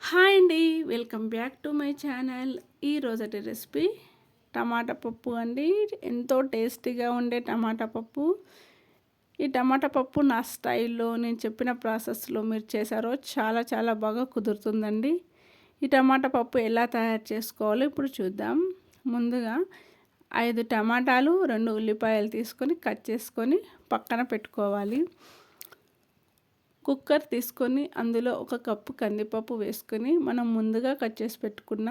Hi అండి. Welcome back to my channel. ఈరోజటి recipe టమాటా పప్పు అండి. ఎంతో టేస్టీగా ఉండే టమాటా పప్పు. ఈ టమాటా పప్పు నా స్టైల్లో నేను చెప్పిన ప్రాసెస్లో మీరు చేశారో చాలా చాలా బాగా కుదురుతుందండి. ఈ టమాటా పప్పు ఎలా తయారు చేసుకోవాలో ఇప్పుడు చూద్దాం. ముందుగా 5 టమాటాలు 2 ఉల్లిపాయలు తీసుకొని కట్ చేసుకొని పక్కన పెట్టుకోవాలి. కుక్కర్ తీసుకొని అందులో 1 కప్పు కందిపప్పు వేసుకొని మనం ముందుగా కట్ చేసి పెట్టుకున్న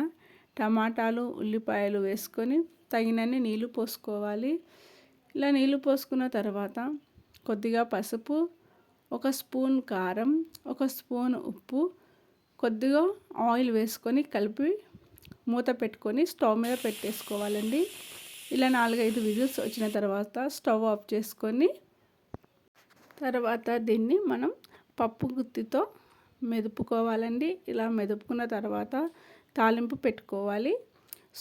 టమాటాలు ఉల్లిపాయలు వేసుకొని తగినన్ని నీళ్లు పోసుకోవాలి. ఇలా నీళ్లు పోసుకున్న తర్వాత కొద్దిగా పసుపు, 1 స్పూన్ కారం, 1 స్పూన్ ఉప్పు, కొద్దిగా ఆయిల్ వేసుకొని కలిపి మూత పెట్టుకొని స్టవ్ మీద పెట్టేసుకోవాలండి. ఇలా 4-5 విజిల్స్ వచ్చిన తర్వాత స్టవ్ ఆఫ్ చేసుకొని తర్వాత దీన్ని మనం పప్పు గుత్తితో మెదుపుకోవాలండి. ఇలా మెదుపుకున్న తర్వాత తాలింపు పెట్టుకోవాలి.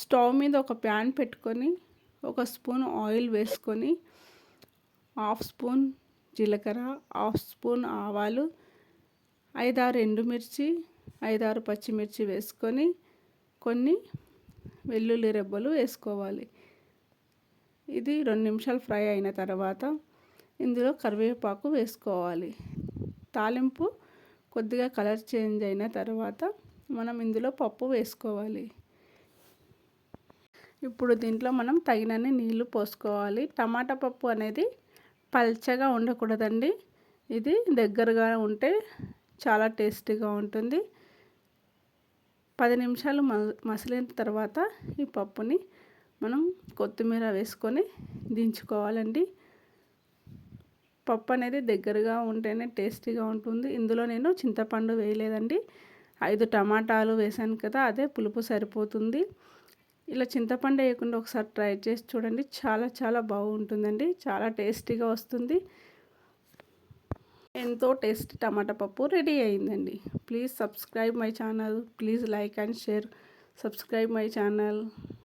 స్టవ్ మీద ఒక ప్యాన్ పెట్టుకొని 1 స్పూన్ ఆయిల్ వేసుకొని 1/2 స్పూన్ జీలకర్ర, 1/2 స్పూన్ ఆవాలు, 5-6 ఎండుమిర్చి, 5-6 పచ్చిమిర్చి వేసుకొని కొన్ని వెల్లుల్లి రెబ్బలు వేసుకోవాలి. ఇది 2 నిమిషాలు ఫ్రై అయిన తర్వాత ఇందులో కరివేపాకు వేసుకోవాలి. తాలింపు కొద్దిగా కలర్ చేంజ్ అయిన తర్వాత మనం ఇందులో పప్పు వేసుకోవాలి. ఇప్పుడు దీంట్లో మనం తగినన్ని నీళ్లు పోసుకోవాలి. టమాటా పప్పు అనేది పల్చగా ఉండకూడదండి. ఇది దగ్గరగా ఉంటే చాలా టేస్టీగా ఉంటుంది. 10 నిమిషాలు మసిలిన తర్వాత ఈ పప్పుని మనం కొత్తిమీర వేసుకొని దించుకోవాలండి. పప్పు అనేది దగ్గరగా ఉంటేనే టేస్టీగా ఉంటుంది. ఇందులో నేను చింతపండు వేయలేదండి. 5 టమాటాలు వేసాను కదా, అదే పులుపు సరిపోతుంది. ఇలా చింతపండు వేయకుండా ఒకసారి ట్రై చేసి చూడండి. చాలా చాలా బాగుంటుందండి. చాలా టేస్టీగా వస్తుంది. ఎంతో టేస్టీ టమాటా పప్పు రెడీ అయిందండి. Please subscribe my channel. Please like and share. Subscribe my channel.